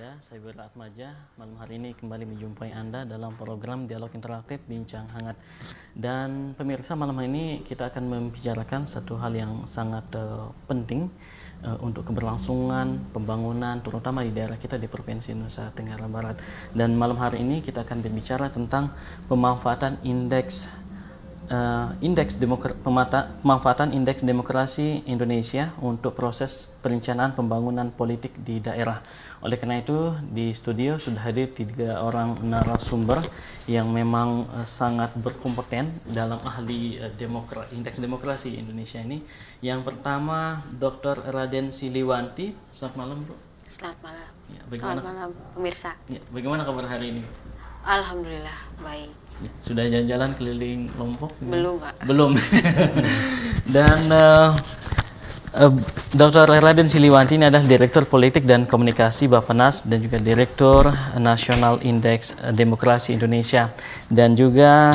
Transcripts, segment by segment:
Anda, saya Wirra Atmaja. Malam hari ini kembali menjumpai Anda dalam program Dialog Interaktif Bincang Hangat. Dan pemirsa, malam hari ini kita akan membicarakan satu hal yang sangat penting untuk keberlangsungan pembangunan terutama di daerah kita di Provinsi Nusa Tenggara Barat. Dan malam hari ini kita akan berbicara tentang pemanfaatan pemanfaatan indeks demokrasi Indonesia untuk proses perencanaan pembangunan politik di daerah. Oleh karena itu, di studio sudah hadir 3 orang narasumber yang memang sangat berkompeten dalam ahli indeks demokrasi Indonesia ini. Yang pertama, Dr. Raden Siliwanti. Selamat malam, Bu. Selamat malam. Ya, selamat malam, pemirsa. Ya, bagaimana kabar hari ini? Alhamdulillah, baik. Sudah jalan-jalan keliling Lombok? Belum, Pak. Belum. Dan Dr. Raden Siliwanti ini adalah Direktur Politik dan Komunikasi Bappenas dan juga Direktur Nasional Indeks Demokrasi Indonesia. Dan juga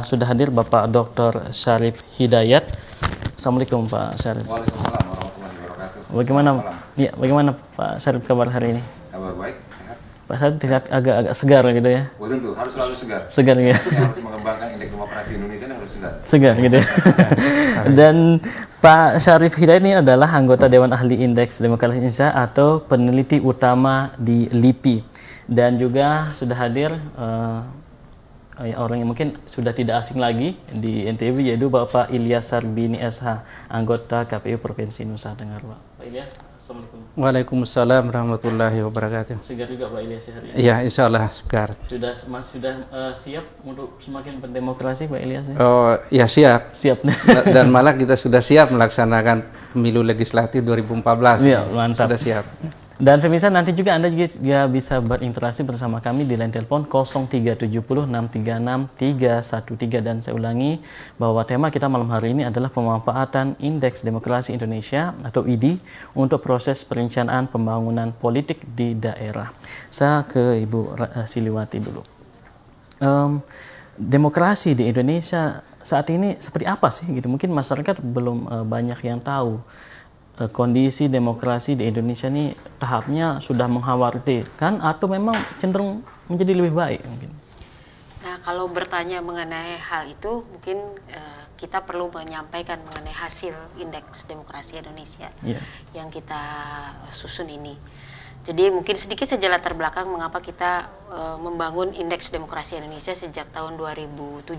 sudah hadir Bapak Dr. Syarif Hidayat. Assalamualaikum Pak Syarif. Waalaikumsalam warahmatullahi wabarakatuh. Bagaimana Pak Syarif kabar hari ini? Kabar baik, sehat. Pak Syarif terlihat agak segar gitu ya? Oh, tentu, harus selalu segar. Segar ya? Yang harus mengembangkan indeks demokrasi Indonesia ini harus segar. Segar gitu ya? Dan Pak Syarif Hidayat ini adalah anggota Dewan Ahli Indeks Demokrasi Indonesia atau peneliti utama di LIPI. Dan juga sudah hadir orang yang mungkin sudah tidak asing lagi di NTB, yaitu Bapak Ilyas Sarbini SH, anggota KPU Provinsi Nusa Tenggara Barat. Pak Ilyas, Assalamualaikum. Waalaikumsalam warahmatullahi wabarakatuh. Segar juga Pak Ilyas hari ini? Iya, insya Allah segar. Sudah siap untuk semakin berdemokrasi Pak Ilyas? Oh, ya siap. Siap. Dan malah kita sudah siap melaksanakan pemilu legislatif 2014. Iya, mantap. Sudah siap. Dan pemirsa, nanti juga Anda juga bisa berinteraksi bersama kami di line telepon 0370636313, dan saya ulangi bahwa tema kita malam hari ini adalah pemanfaatan Indeks Demokrasi Indonesia atau ID untuk proses perencanaan pembangunan politik di daerah. Saya ke Ibu Siliwanti dulu. Demokrasi di Indonesia saat ini seperti apa sih gitu? Mungkin masyarakat belum banyak yang tahu. Kondisi demokrasi di Indonesia ini tahapnya sudah mengkhawatirkan atau memang cenderung menjadi lebih baik mungkin? Nah, kalau bertanya mengenai hal itu, mungkin kita perlu menyampaikan mengenai hasil Indeks Demokrasi Indonesia yang kita susun ini. Jadi mungkin sedikit saja latar belakang mengapa kita membangun Indeks Demokrasi Indonesia sejak tahun 2007.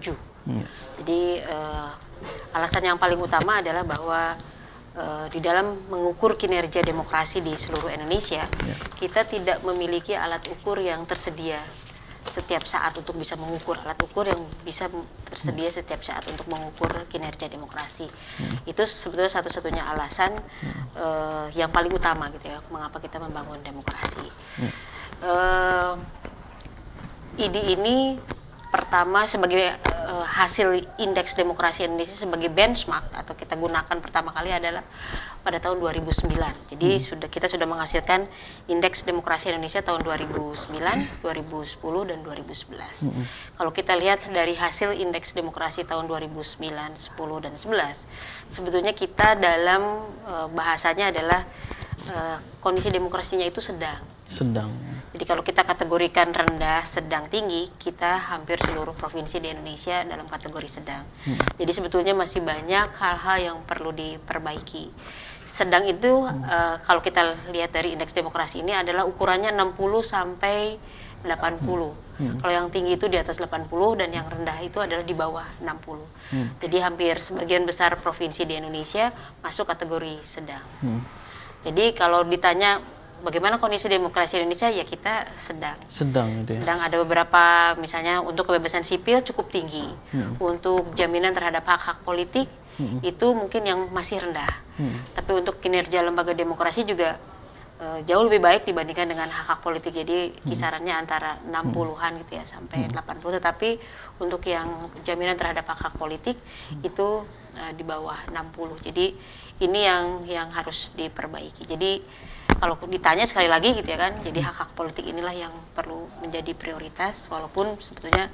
Jadi alasan yang paling utama adalah bahwa di dalam mengukur kinerja demokrasi di seluruh Indonesia, kita tidak memiliki alat ukur yang tersedia setiap saat untuk bisa mengukur, alat ukur yang bisa tersedia setiap saat untuk mengukur kinerja demokrasi. Itu sebetulnya satu-satunya alasan yang paling utama gitu ya, mengapa kita membangun demokrasi. ID ini pertama sebagai hasil Indeks Demokrasi Indonesia sebagai benchmark atau kita gunakan pertama kali adalah pada tahun 2009. Jadi kita sudah menghasilkan Indeks Demokrasi Indonesia tahun 2009, 2010 dan 2011. Kalau kita lihat dari hasil Indeks Demokrasi tahun 2009, 10 dan 11, sebetulnya kita dalam bahasanya adalah kondisi demokrasinya itu sedang. Jadi kalau kita kategorikan rendah, sedang, tinggi, kita hampir seluruh provinsi di Indonesia dalam kategori sedang. Jadi sebetulnya masih banyak hal-hal yang perlu diperbaiki. Sedang itu kalau kita lihat dari indeks demokrasi ini adalah ukurannya 60 sampai 80. Kalau yang tinggi itu di atas 80 dan yang rendah itu adalah di bawah 60. Jadi hampir sebagian besar provinsi di Indonesia masuk kategori sedang. Jadi kalau ditanya bagaimana kondisi demokrasi Indonesia, ya kita sedang gitu ya? Sedang. Ada beberapa, misalnya untuk kebebasan sipil cukup tinggi, untuk jaminan terhadap hak-hak politik itu mungkin yang masih rendah, tapi untuk kinerja lembaga demokrasi juga jauh lebih baik dibandingkan dengan hak-hak politik. Jadi kisarannya antara 60-an gitu ya sampai 80, tetapi untuk yang jaminan terhadap hak-hak politik itu di bawah 60. Jadi ini yang harus diperbaiki. Jadi kalau ditanya sekali lagi gitu ya kan, jadi hak-hak politik inilah yang perlu menjadi prioritas, walaupun sebetulnya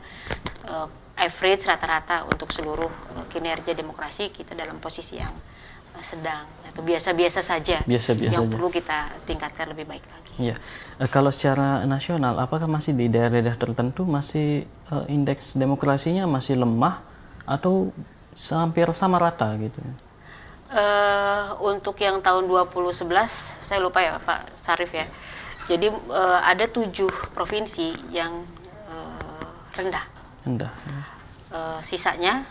average rata-rata untuk seluruh kinerja demokrasi kita dalam posisi yang sedang atau biasa-biasa saja Biasa-biasa yang saja. perlu kita tingkatkan lebih baik lagi. Iya. Kalau secara nasional, apakah masih di daerah-daerah tertentu masih indeks demokrasinya masih lemah atau hampir sama rata gitu? Untuk yang tahun 2011, saya lupa ya Pak Sarif ya. Jadi ada 7 provinsi yang rendah. Rendah. Sisanya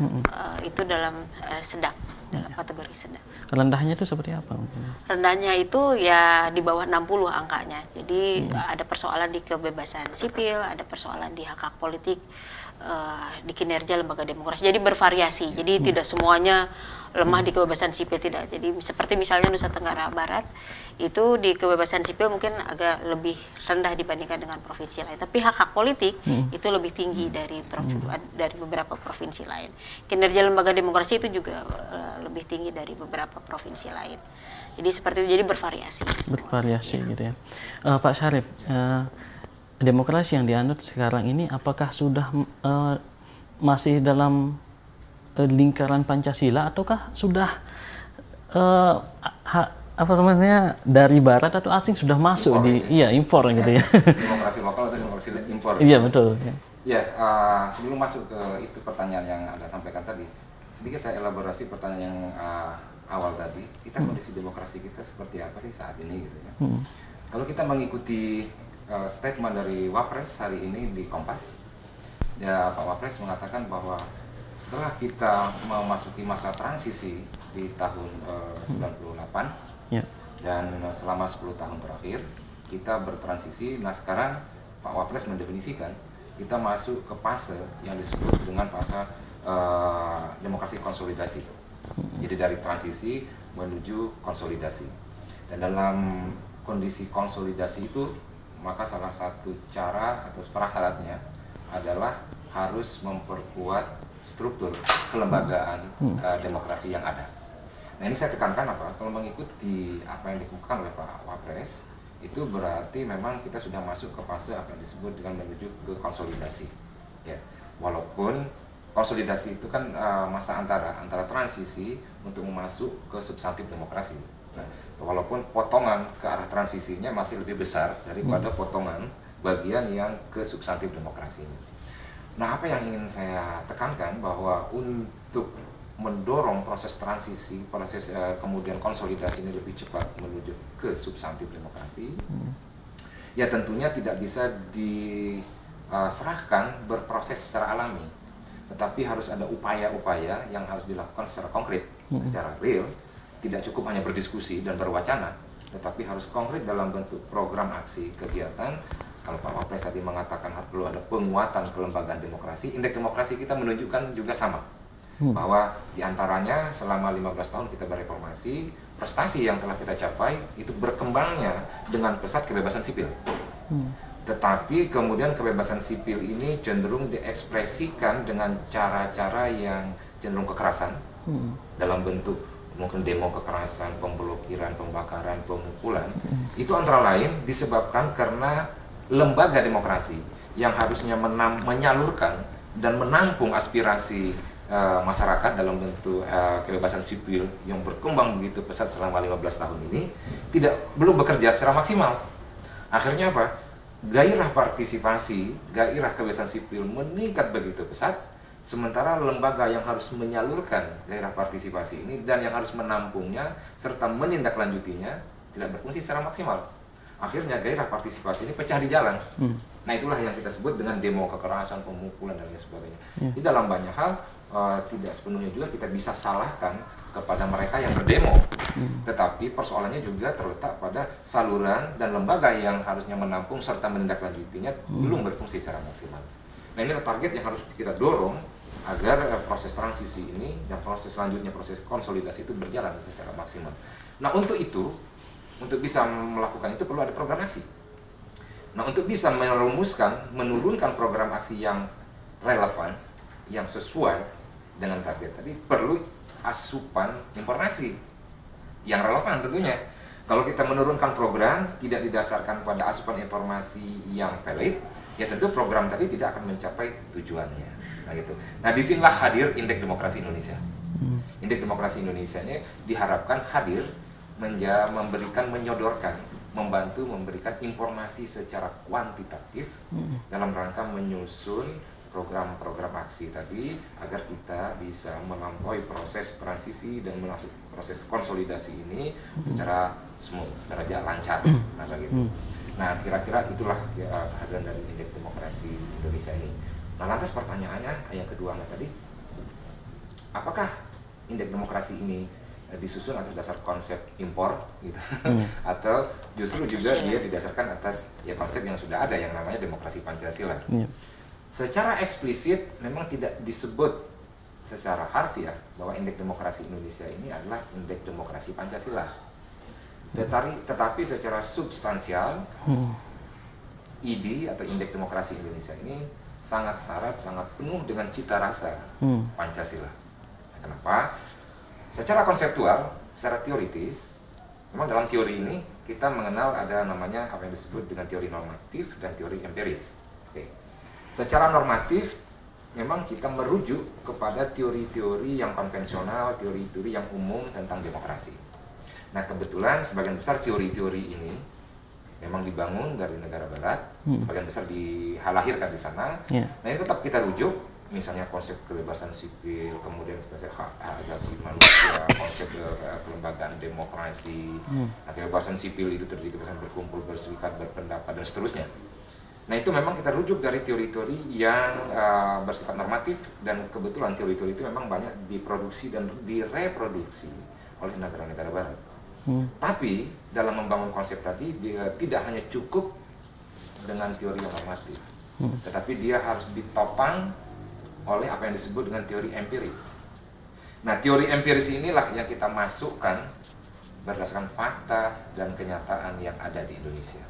itu dalam sedang, dalam kategori sedang. Rendahnya itu seperti apa? Rendahnya itu ya di bawah 60 angkanya. Jadi ada persoalan di kebebasan sipil, ada persoalan di hak-hak politik, di kinerja lembaga demokrasi. Jadi bervariasi. Jadi tidak semuanya lemah di kebebasan sipil, tidak. Jadi seperti misalnya Nusa Tenggara Barat itu di kebebasan sipil mungkin agak lebih rendah dibandingkan dengan provinsi lain. Tapi hak-hak politik itu lebih tinggi dari beberapa provinsi lain. Kinerja lembaga demokrasi itu juga lebih tinggi dari beberapa provinsi lain. Jadi seperti itu, jadi bervariasi. Bervariasi gitu ya. Pak Syarif, demokrasi yang dianut sekarang ini apakah sudah masih dalam lingkaran Pancasila ataukah sudah apa namanya dari Barat atau asing sudah masuk impor, di impor gitu ya? Demokrasi lokal atau demokrasi impor? Iya betul. Ya, sebelum masuk ke itu pertanyaan yang Anda sampaikan tadi, sedikit saya elaborasi pertanyaan yang awal tadi. Kita kondisi demokrasi kita seperti apa sih saat ini gitu ya? Kalau kita mengikuti statement dari Wapres hari ini di Kompas, ya Pak Wapres mengatakan bahwa setelah kita memasuki masa transisi di tahun 98 dan selama 10 tahun terakhir kita bertransisi. Nah sekarang Pak Wapres mendefinisikan kita masuk ke fase yang disebut dengan fase demokrasi konsolidasi. Jadi dari transisi menuju konsolidasi. Dan dalam kondisi konsolidasi itu maka salah satu cara atau prasyaratnya adalah harus memperkuat struktur kelembagaan demokrasi yang ada. Nah ini saya tekankan apa? Kalau mengikuti apa yang dikemukakan oleh Pak Wapres, itu berarti memang kita sudah masuk ke fase apa yang disebut dengan menuju ke konsolidasi. Ya, walaupun konsolidasi itu kan masa antara transisi untuk masuk ke substantif demokrasi. Nah, walaupun potongan ke arah transisinya masih lebih besar daripada potongan bagian yang ke substantif demokrasi. Nah, apa yang ingin saya tekankan bahwa untuk mendorong proses transisi, proses kemudian konsolidasi ini lebih cepat menuju ke substantif demokrasi, ya tentunya tidak bisa diserahkan berproses secara alami, tetapi harus ada upaya-upaya yang harus dilakukan secara konkret, secara real, tidak cukup hanya berdiskusi dan berwacana, tetapi harus konkret dalam bentuk program aksi kegiatan. Kalau Pak Wapres tadi mengatakan perlu ada penguatan kelembagaan demokrasi, indeks demokrasi kita menunjukkan juga sama. Bahwa diantaranya selama 15 tahun kita bereformasi, prestasi yang telah kita capai itu berkembangnya dengan pesat kebebasan sipil. Tetapi kemudian kebebasan sipil ini cenderung diekspresikan dengan cara-cara yang cenderung kekerasan, dalam bentuk mungkin demo kekerasan, pemblokiran, pembakaran, pemukulan. Itu antara lain disebabkan karena lembaga demokrasi yang harusnya menyalurkan dan menampung aspirasi masyarakat dalam bentuk kebebasan sipil yang berkembang begitu pesat selama 15 tahun ini belum bekerja secara maksimal. Akhirnya apa? Gairah partisipasi, gairah kebebasan sipil meningkat begitu pesat, sementara lembaga yang harus menyalurkan gairah partisipasi ini dan yang harus menampungnya serta menindaklanjutinya tidak berfungsi secara maksimal. Akhirnya gairah partisipasi ini pecah di jalan. Nah itulah yang kita sebut dengan demo kekerasan, pemukulan dan lain sebagainya. Di dalam banyak hal tidak sepenuhnya juga kita bisa salahkan kepada mereka yang berdemo. Tetapi persoalannya juga terletak pada saluran dan lembaga yang harusnya menampung serta menindaklanjutinya belum berfungsi secara maksimal. Nah inilah target yang harus kita dorong agar proses transisi ini dan proses selanjutnya, proses konsolidasi itu berjalan secara maksimal. Nah untuk itu, untuk bisa melakukan itu perlu ada program aksi. Nah untuk bisa menurunkan program aksi yang relevan, yang sesuai dengan target tadi, perlu asupan informasi yang relevan tentunya. Kalau kita menurunkan program tidak didasarkan pada asupan informasi yang valid, ya tentu program tadi tidak akan mencapai tujuannya. Nah gitu. Nah disinilah hadir Indeks Demokrasi Indonesia. Indeks Demokrasi Indonesia ini diharapkan hadir menyodorkan, membantu memberikan informasi secara kuantitatif dalam rangka menyusun program-program aksi tadi agar kita bisa melampaui proses transisi dan masuk proses konsolidasi ini secara smooth, secara lancar, gitu. Nah, kira-kira itulah kehadiran dari Indeks Demokrasi Indonesia ini. Nah, lantas pertanyaannya yang kedua tadi, apakah Indeks Demokrasi ini disusun atas dasar konsep impor gitu atau justru juga dia didasarkan atas konsep yang sudah ada yang namanya demokrasi Pancasila. Secara eksplisit memang tidak disebut secara harfiah bahwa Indeks Demokrasi Indonesia ini adalah Indeks Demokrasi Pancasila. Tetapi secara substansial ID atau Indeks Demokrasi Indonesia ini sangat syarat, sangat penuh dengan cita rasa Pancasila. Kenapa? Secara konseptual, secara teoritis, memang dalam teori ini kita mengenal ada namanya apa yang disebut dengan teori normatif dan teori empiris. Secara normatif, memang kita merujuk kepada teori-teori yang konvensional, teori-teori yang umum tentang demokrasi. Nah, kebetulan sebagian besar teori-teori ini memang dibangun dari negara barat, sebagian besar dilahirkan di sana. Nah, ini tetap kita rujuk, misalnya konsep kebebasan sipil, kemudian konsep hak asasi manusia, konsep kelembagaan demokrasi. Nah, kebebasan sipil itu terdiri kebebasan berkumpul, berserikat, berpendapat, dan seterusnya. Nah, itu memang kita rujuk dari teori-teori yang bersifat normatif, dan kebetulan teori-teori itu memang banyak diproduksi dan direproduksi oleh negara-negara barat. Tapi dalam membangun konsep tadi, dia tidak hanya cukup dengan teori yang normatif, tetapi dia harus ditopang oleh apa yang disebut dengan teori empiris. Nah, teori empiris inilah yang kita masukkan berdasarkan fakta dan kenyataan yang ada di Indonesia.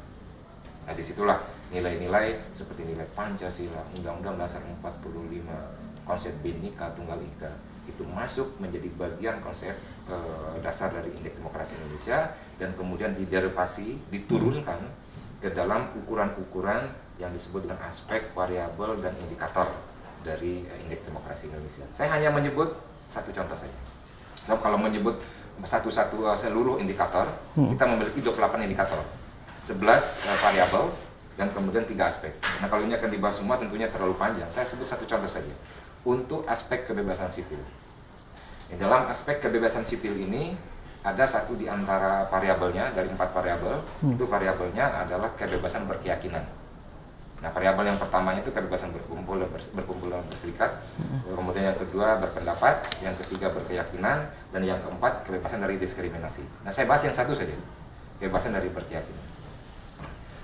Nah, disitulah nilai-nilai seperti nilai Pancasila, Undang-Undang Dasar 45, konsep Bhinneka Tunggal Ika itu masuk menjadi bagian konsep dasar dari Indeks Demokrasi Indonesia, dan kemudian diderivasi, diturunkan ke dalam ukuran-ukuran yang disebut dengan aspek, variabel, dan indikator dari Indeks Demokrasi Indonesia. Saya hanya menyebut satu contoh saja. So, kalau menyebut satu-satu seluruh indikator, kita memiliki 28 indikator, 11 variabel, dan kemudian 3 aspek. Nah, kalau ini akan dibahas semua tentunya terlalu panjang. Saya sebut satu contoh saja. Untuk aspek kebebasan sipil. Dalam aspek kebebasan sipil ini ada satu di antara variabelnya, dari 4 variabel, itu variabelnya adalah kebebasan berkeyakinan. Nah, variabel yang pertamanya itu kebebasan berkumpul dan berserikat, kemudian yang kedua berpendapat, yang ketiga berkeyakinan, dan yang keempat kebebasan dari diskriminasi. Nah, saya bahas yang satu saja, kebebasan dari berkeyakinan.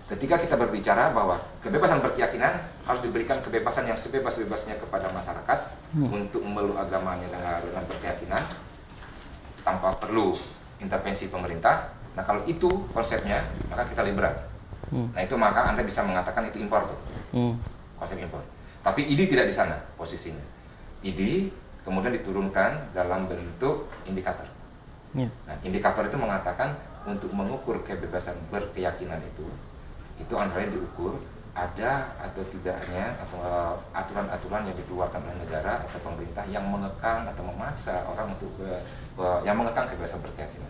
Ketika kita berbicara bahwa kebebasan berkeyakinan harus diberikan kebebasan yang sebebas-bebasnya kepada masyarakat untuk memeluk agamanya dengan berkeyakinan tanpa perlu intervensi pemerintah. Nah, kalau itu konsepnya, maka kita liberal. Nah, itu maka Anda bisa mengatakan itu impor tuh. Konsep impor. Tapi ID tidak di sana posisinya. ID kemudian diturunkan dalam bentuk indikator. Nah, indikator itu mengatakan untuk mengukur kebebasan berkeyakinan itu antara diukur ada atau tidaknya atau aturan-aturan yang dikeluarkan oleh negara atau pemerintah yang mengekang atau memaksa orang untuk yang mengekang kebebasan berkeyakinan.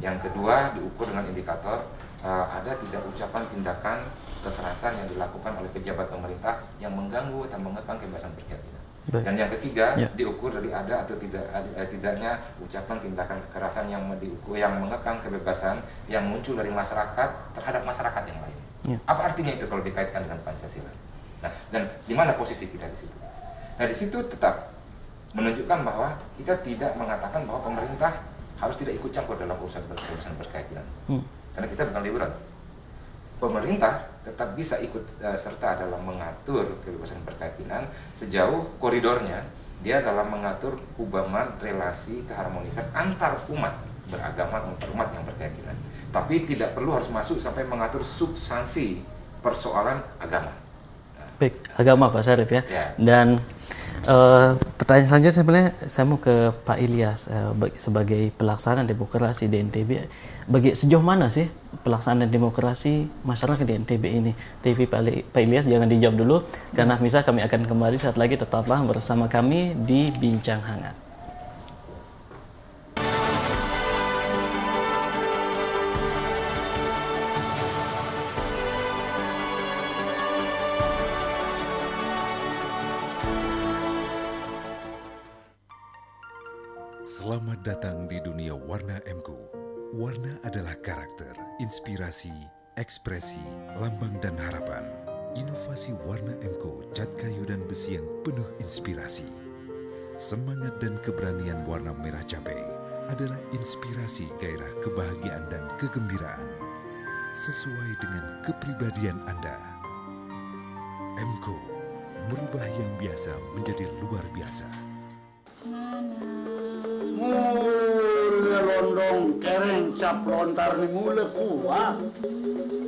Yang kedua diukur dengan indikator ada tidak ucapan tindakan kekerasan yang dilakukan oleh pejabat pemerintah yang mengganggu atau mengekang kebebasan berkeyakinan. Dan yang ketiga diukur dari ada atau tidaknya ucapan tindakan kekerasan yang mengekang kebebasan yang muncul dari masyarakat terhadap masyarakat yang lain. Apa artinya itu kalau dikaitkan dengan Pancasila? Nah, dan di mana posisi kita di situ? Nah, di situ tetap menunjukkan bahwa kita tidak mengatakan bahwa pemerintah harus tidak ikut campur dalam urusan kebebasan berkeyakinan. Karena kita bukan liberal. Pemerintah tetap bisa ikut serta dalam mengatur kebebasan berkeyakinan sejauh koridornya dia dalam mengatur hubungan relasi keharmonisan antar umat beragama, antar umat yang berkeyakinan. Tapi tidak perlu harus masuk sampai mengatur substansi persoalan agama. Baik, agama Pak Syarif ya. Dan pertanyaan selanjutnya sebenarnya saya mau ke Pak Ilyas sebagai pelaksana demokrasi di NTB. Sejauh mana sih pelaksanaan demokrasi masyarakat di NTB ini? Tapi Pak Ilyas jangan dijawab dulu, karena misal kami akan kembali saat lagi, tetaplah bersama kami di Bincang Hangat. Selamat datang di dunia warna MQ. Warna adalah karakter, inspirasi, ekspresi, lambang dan harapan. Inovasi warna MQ cat kayu dan besi yang penuh inspirasi. Semangat dan keberanian warna merah cabai adalah inspirasi gairah kebahagiaan dan kegembiraan. Sesuai dengan kepribadian Anda. MQ merubah yang biasa menjadi luar biasa. Mule londong kereng cap lontar ni mule kuah.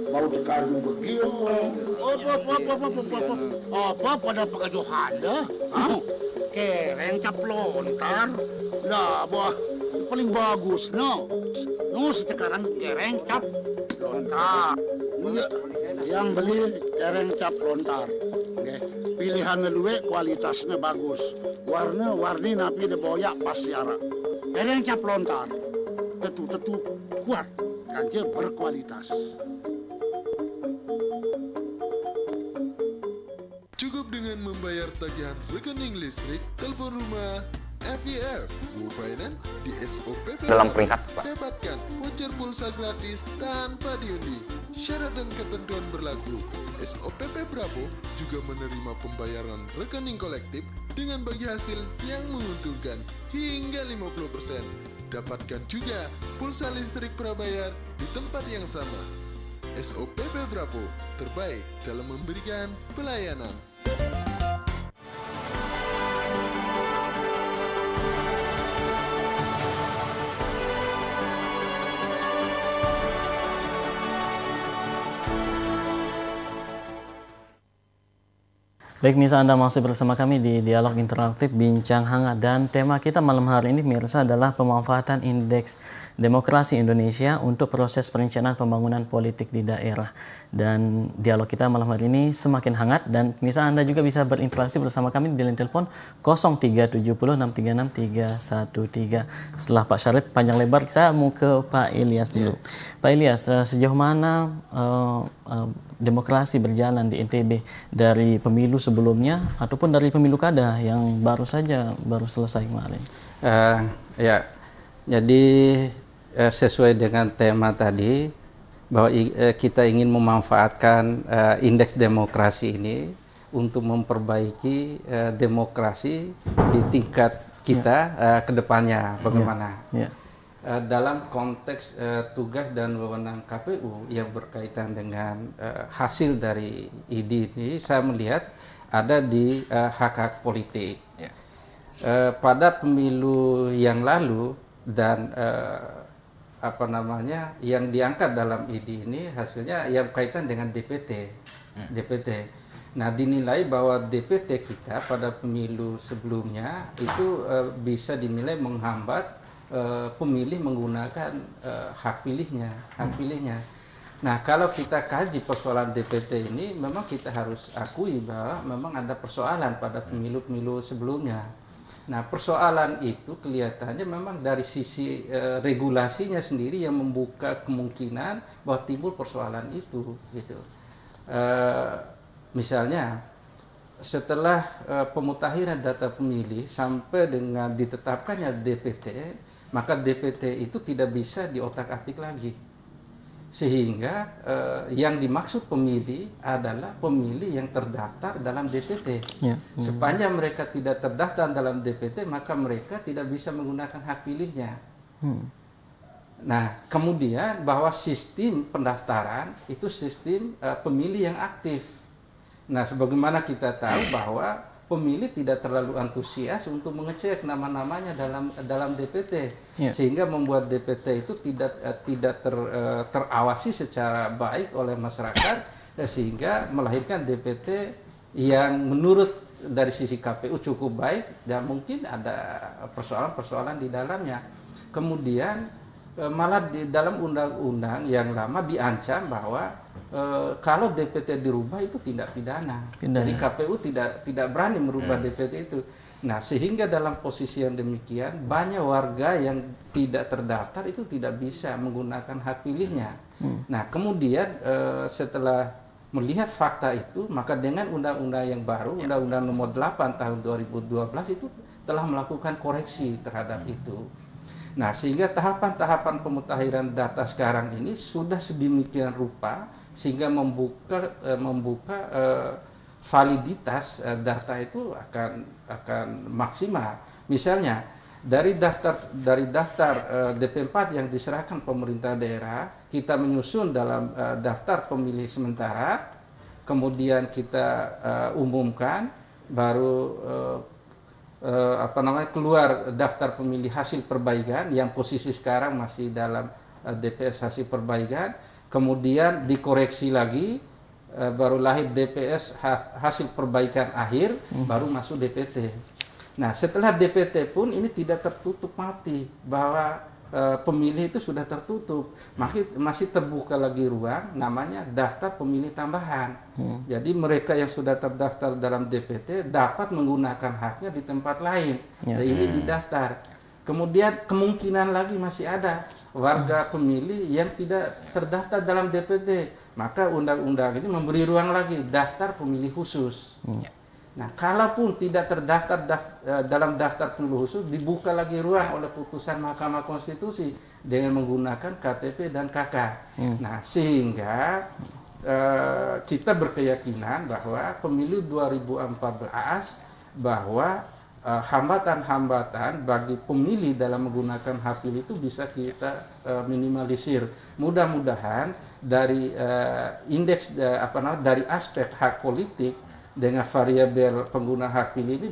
Bau tekanu begio. Apa pada pegajo handa? Kereng cap lontar. Lah, buah paling bagus no. No sekarang kereng cap lontar. Yang beli kereng cap lontar. Okay. Pilihan luwe kualitasnya bagus. Warni napi de boyak pasiara. Kereng cap lontar. Tetu kuat. Kanje berkualitas. Cukup dengan membayar tagihan rekening listrik, telepon rumah, FIF, Mufainan di SOPP Dalam peringkat, Pak. Dapatkan voucher pulsa gratis tanpa diundi. Syarat dan ketentuan berlaku. SOPP Bravo juga menerima pembayaran rekening kolektif dengan bagi hasil yang menguntungkan hingga 50%. Dapatkan juga pulsa listrik prabayar di tempat yang sama. SOPP Bravo terbaik dalam memberikan pelayanan. Baik, Mirsa, Anda masih bersama kami di Dialog Interaktif Bincang Hangat, dan tema kita malam hari ini, Mirsa, adalah pemanfaatan Indeks Demokrasi Indonesia untuk proses perencanaan pembangunan politik di daerah. Dan dialog kita malam hari ini semakin hangat, dan Mirsa, Anda juga bisa berinteraksi bersama kami di line telepon 0370636313. Setelah Pak Syarif panjang lebar, saya mau ke Pak Ilyas dulu. Pak Ilyas, sejauh mana demokrasi berjalan di NTB dari pemilu sebelumnya ataupun dari pemilu kada yang baru selesai kemarin? Ya, jadi sesuai dengan tema tadi bahwa kita ingin memanfaatkan indeks demokrasi ini untuk memperbaiki demokrasi di tingkat kita ke depannya bagaimana. Dalam konteks tugas dan wewenang KPU yang berkaitan dengan hasil dari ID ini, saya melihat ada di hak-hak politik. Pada pemilu yang lalu dan yang diangkat dalam ID ini hasilnya yang berkaitan dengan DPT. Nah, dinilai bahwa DPT kita pada pemilu sebelumnya itu bisa dinilai menghambat pemilih menggunakan hak pilihnya. Nah, kalau kita kaji persoalan DPT ini, memang kita harus akui bahwa memang ada persoalan pada pemilu-pemilu sebelumnya. Nah, persoalan itu kelihatannya memang dari sisi regulasinya sendiri yang membuka kemungkinan bahwa timbul persoalan itu. Gitu. Misalnya, setelah pemutakhiran data pemilih sampai dengan ditetapkannya DPT, maka DPT itu tidak bisa diotak-atik lagi. Sehingga yang dimaksud pemilih adalah pemilih yang terdaftar dalam DPT. Sepanjang mereka tidak terdaftar dalam DPT, maka mereka tidak bisa menggunakan hak pilihnya. Nah, kemudian bahwa sistem pendaftaran itu sistem pemilih yang aktif. Nah, sebagaimana kita tahu bahwa pemilih tidak terlalu antusias untuk mengecek nama-namanya dalam DPT, sehingga membuat DPT itu tidak terawasi secara baik oleh masyarakat, sehingga melahirkan DPT yang menurut dari sisi KPU cukup baik dan mungkin ada persoalan-persoalan di dalamnya. Kemudian malah di dalam undang-undang yang lama diancam bahwa kalau DPT dirubah itu tindak pidana. Jadi KPU tidak berani merubah DPT itu. Nah, sehingga dalam posisi yang demikian banyak warga yang tidak terdaftar itu tidak bisa menggunakan hak pilihnya. Nah, kemudian setelah melihat fakta itu, maka dengan undang-undang yang baru, Undang-Undang Nomor 8 Tahun 2012 itu telah melakukan koreksi terhadap itu. Nah, sehingga tahapan-tahapan pemutahiran data sekarang ini sudah sedemikian rupa sehingga membuka validitas data itu akan maksimal. Misalnya dari daftar DP4 yang diserahkan pemerintah daerah, kita menyusun dalam daftar pemilih sementara, kemudian kita umumkan, baru keluar daftar pemilih hasil perbaikan yang posisi sekarang masih dalam DPS hasil perbaikan, kemudian dikoreksi lagi, baru lahir DPS hasil perbaikan akhir, baru masuk DPT. Nah, setelah DPT pun ini tidak tertutup mati bahwa pemilih itu sudah tertutup, masih terbuka lagi ruang namanya daftar pemilih tambahan. Jadi mereka yang sudah terdaftar dalam DPT dapat menggunakan haknya di tempat lain. Dan ini didaftar. Kemudian kemungkinan lagi masih ada warga pemilih yang tidak terdaftar dalam DPT. Maka undang-undang ini memberi ruang lagi daftar pemilih khusus. Nah, kalaupun tidak terdaftar dalam daftar pemilih khusus, dibuka lagi ruang oleh putusan Mahkamah Konstitusi dengan menggunakan KTP dan KK. Nah, sehingga kita berkeyakinan bahwa pemilu 2014 bahwa hambatan-hambatan bagi pemilih dalam menggunakan hak pilih itu bisa kita minimalisir. Mudah-mudahan dari indeks dari aspek hak politik dengan variabel pengguna hak pilih ini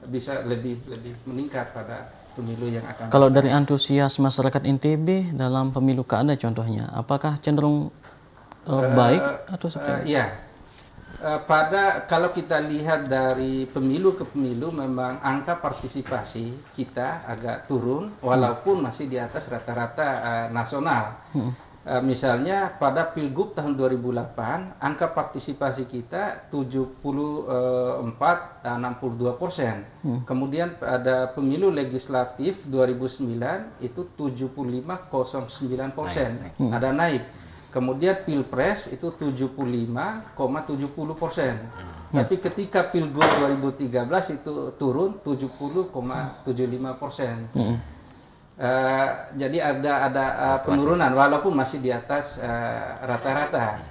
bisa lebih meningkat pada pemilu yang akan. Kalau dari antusias masyarakat NTB dalam pemilu kada contohnya, apakah cenderung baik atau seperti? Iya. Kalau kita lihat dari pemilu ke pemilu, memang angka partisipasi kita agak turun, walaupun masih di atas rata-rata nasional. Misalnya pada Pilgub tahun 2008, angka partisipasi kita 74,62%. Kemudian pada pemilu legislatif 2009 itu 75,09%, ada naik. Kemudian Pilpres itu 75,70%. Tapi ketika Pilgub 2013 itu turun 70,75%. Jadi ada penurunan walaupun masih di atas rata-rata.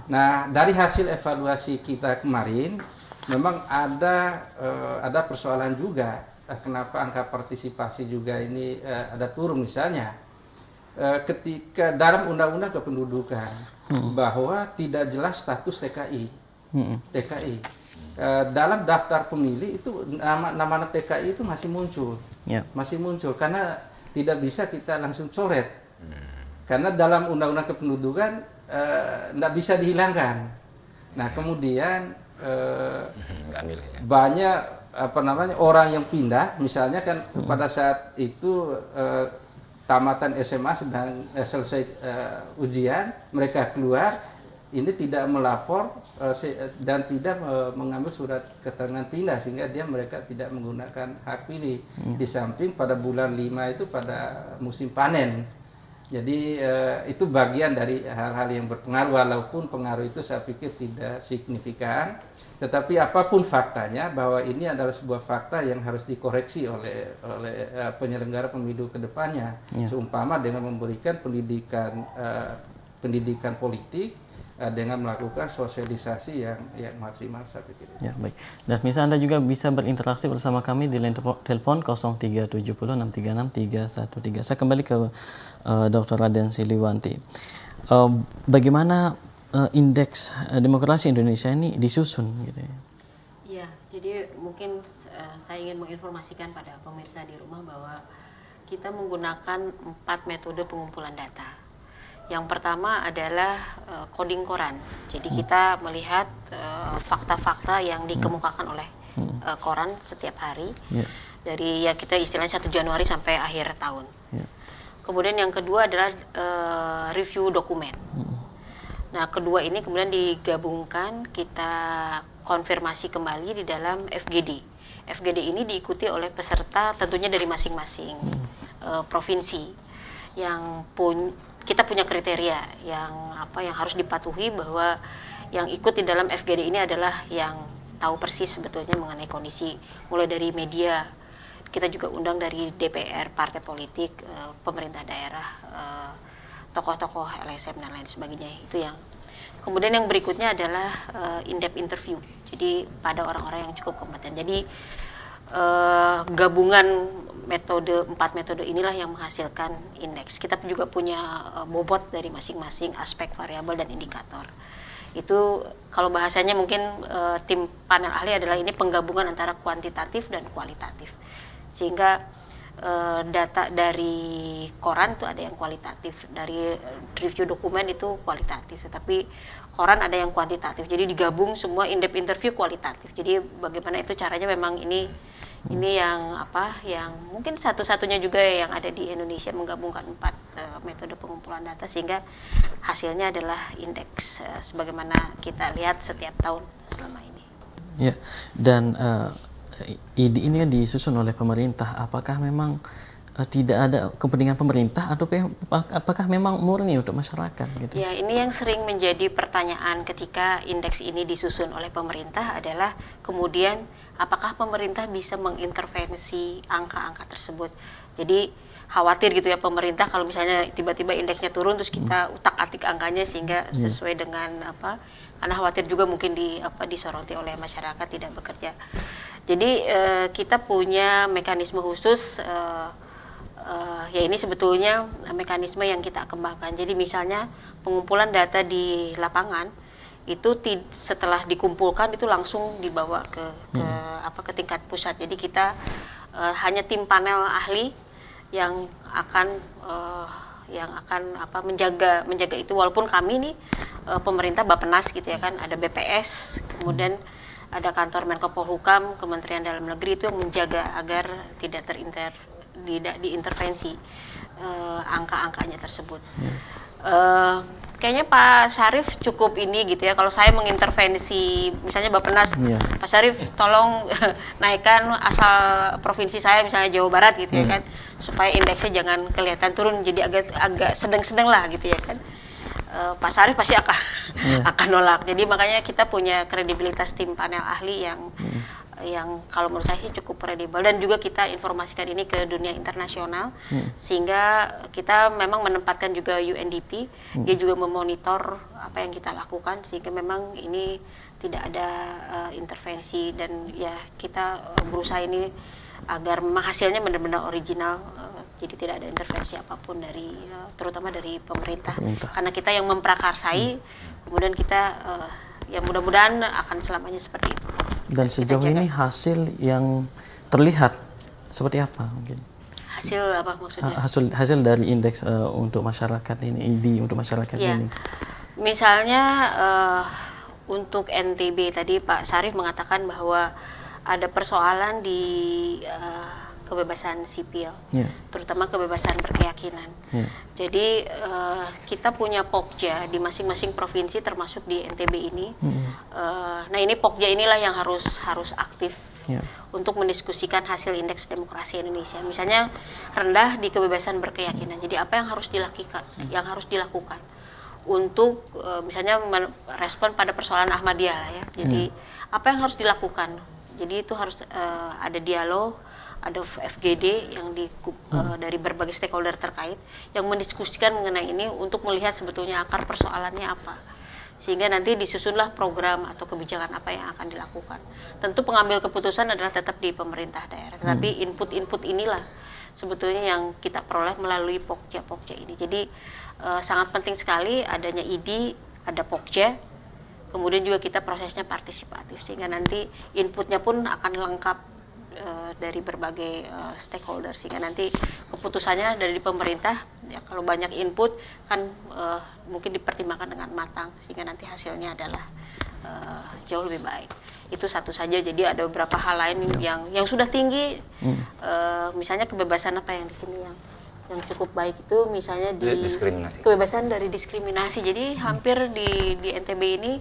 Nah, dari hasil evaluasi kita kemarin memang ada persoalan juga kenapa angka partisipasi juga ini ada turun. Misalnya ketika dalam undang-undang kependudukan bahwa tidak jelas status TKI. Dalam daftar pemilih itu nama TKI itu masih muncul karena tidak bisa kita langsung coret, karena dalam undang-undang kependudukan tidak bisa dihilangkan. Nah, kemudian banyak orang yang pindah, misalnya kan pada saat itu tamatan SMA sedang selesai ujian, mereka keluar, ini tidak melapor dan tidak mengambil surat keterangan pindah, sehingga mereka tidak menggunakan hak pilih. Di samping pada bulan 5 itu pada musim panen. Jadi itu bagian dari hal-hal yang berpengaruh, walaupun pengaruh itu saya pikir tidak signifikan. Tetapi apapun faktanya, bahwa ini adalah sebuah fakta yang harus dikoreksi oleh penyelenggara pemilu ke depannya. Seumpama dengan memberikan pendidikan politik dengan melakukan sosialisasi yang maksimal, saya pikir. Ya, baik. Dan misalnya Anda juga bisa berinteraksi bersama kami di line telepon 0370636313. Saya kembali ke Dr. Raden Siliwanti. Bagaimana indeks demokrasi Indonesia ini disusun gitu ya? Ya, jadi mungkin saya ingin menginformasikan pada pemirsa di rumah bahwa kita menggunakan 4 metode pengumpulan data. Yang pertama adalah coding koran. Jadi kita melihat fakta-fakta yang dikemukakan oleh koran setiap hari. Dari kita istilahnya 1 Januari sampai akhir tahun. Kemudian yang kedua adalah review dokumen. Nah, kedua ini kemudian digabungkan, kita konfirmasi kembali di dalam FGD. FGD ini diikuti oleh peserta tentunya dari masing-masing provinsi yang kita punya kriteria yang harus dipatuhi, bahwa yang ikut di dalam FGD ini adalah yang tahu persis sebetulnya mengenai kondisi, mulai dari media kita juga undang dari DPR, partai politik, pemerintah daerah, tokoh-tokoh LSM dan lain sebagainya. Itu yang. Kemudian yang berikutnya adalah in-depth interview. Jadi pada orang-orang yang cukup kompeten. Jadi gabungan 4 metode inilah yang menghasilkan indeks. Kita juga punya bobot dari masing-masing aspek, variabel dan indikator. Itu kalau bahasanya mungkin tim panel ahli adalah ini penggabungan antara kuantitatif dan kualitatif. Sehingga data dari koran itu ada yang kualitatif, dari review dokumen itu kualitatif, tapi koran ada yang kuantitatif. Jadi digabung semua in-depth interview kualitatif. Jadi bagaimana itu caranya, memang ini yang yang mungkin satu-satunya juga yang ada di Indonesia, menggabungkan 4 metode pengumpulan data sehingga hasilnya adalah indeks sebagaimana kita lihat setiap tahun selama ini. Ya, dan ini kan disusun oleh pemerintah. Apakah memang tidak ada kepentingan pemerintah atau apakah memang murni untuk masyarakat gitu? Ya, ini yang sering menjadi pertanyaan ketika indeks ini disusun oleh pemerintah adalah kemudian apakah pemerintah bisa mengintervensi angka-angka tersebut. Jadi khawatir gitu ya pemerintah kalau misalnya tiba-tiba indeksnya turun terus kita utak-atik angkanya sehingga sesuai dengan karena khawatir juga mungkin disoroti oleh masyarakat tidak bekerja. Jadi kita punya mekanisme khusus, ya ini sebetulnya mekanisme yang kita kembangkan. Jadi misalnya pengumpulan data di lapangan itu setelah dikumpulkan itu langsung dibawa ke tingkat pusat. Jadi kita hanya tim panel ahli yang akan menjaga itu, walaupun kami nih pemerintah Bappenas gitu ya kan, ada BPS, kemudian ada kantor Menko Polhukam, Kementerian Dalam Negeri itu yang menjaga agar tidak diintervensi angka-angkanya tersebut. Kayaknya Pak Syarif cukup ini gitu ya, kalau saya mengintervensi misalnya Bappenas, Pak Syarif tolong naikkan asal provinsi saya misalnya Jawa Barat gitu ya kan, supaya indeksnya jangan kelihatan turun, jadi agak sedang-sedang lah gitu ya kan. Pak Syarif pasti akan nolak. Jadi makanya kita punya kredibilitas tim panel ahli yang kalau menurut saya sih cukup kredibel, dan juga kita informasikan ini ke dunia internasional sehingga kita memang menempatkan juga UNDP, dia juga memonitor apa yang kita lakukan sehingga memang ini tidak ada intervensi, dan ya kita berusaha ini agar memang hasilnya benar-benar original, jadi tidak ada intervensi apapun dari terutama dari pemerintah. Karena kita yang memprakarsai, kemudian kita ya mudah-mudahan akan selamanya seperti itu. Dan sejauh ini hasil yang terlihat seperti apa mungkin? Hasil apa maksudnya? Hasil dari indeks untuk masyarakat ini, untuk masyarakat ini. Misalnya untuk NTB tadi Pak Syarif mengatakan bahwa ada persoalan di kebebasan sipil, terutama kebebasan berkeyakinan. Jadi kita punya Pokja di masing-masing provinsi termasuk di NTB ini. Nah ini Pokja inilah yang harus aktif untuk mendiskusikan hasil indeks demokrasi Indonesia. Misalnya rendah di kebebasan berkeyakinan. Jadi apa yang harus dilakukan untuk misalnya merespon pada persoalan Ahmadiyah lah ya. Jadi apa yang harus dilakukan? Jadi itu harus ada dialog, ada FGD yang dari berbagai stakeholder terkait yang mendiskusikan mengenai ini untuk melihat sebetulnya akar persoalannya apa, sehingga nanti disusunlah program atau kebijakan apa yang akan dilakukan. Tentu pengambil keputusan adalah tetap di pemerintah daerah, tetapi input-input inilah sebetulnya yang kita peroleh melalui Pokja ini. Jadi sangat penting sekali adanya ID, ada Pokja. Kemudian juga kita prosesnya partisipatif sehingga nanti inputnya pun akan lengkap dari berbagai stakeholder, sehingga nanti keputusannya dari pemerintah ya, kalau banyak input kan mungkin dipertimbangkan dengan matang sehingga nanti hasilnya adalah jauh lebih baik. Itu satu saja. Jadi ada beberapa hal lain yang sudah tinggi, misalnya kebebasan apa yang di sini yang cukup baik itu misalnya di kebebasan dari diskriminasi. Jadi hampir di NTB ini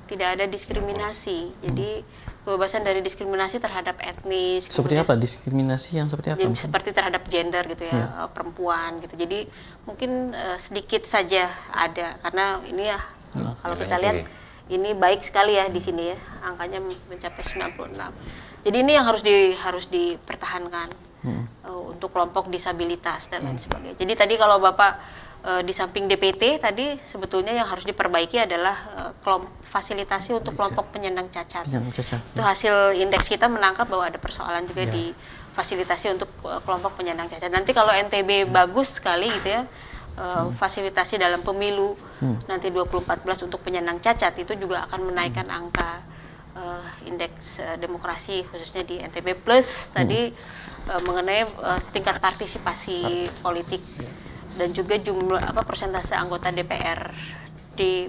tidak ada diskriminasi. Jadi kebebasan dari diskriminasi terhadap etnis. Seperti apa diskriminasi yang seperti apa? Jadi, seperti terhadap gender gitu ya, perempuan gitu. Jadi mungkin sedikit saja ada, karena ini ya kalau kita lihat ini baik sekali ya di sini ya, angkanya mencapai 96. Jadi ini yang harus dipertahankan. untuk kelompok disabilitas dan lain sebagainya. Jadi tadi kalau Bapak di samping DPT tadi sebetulnya yang harus diperbaiki adalah fasilitasi untuk kelompok penyandang cacat. Itu hasil indeks kita menangkap bahwa ada persoalan juga di fasilitasi untuk kelompok penyandang cacat. Nanti kalau NTB bagus sekali gitu ya, fasilitasi dalam pemilu nanti 2014 untuk penyandang cacat itu juga akan menaikkan angka indeks demokrasi khususnya di NTB plus tadi mengenai tingkat partisipasi politik dan juga jumlah persentase anggota DPR di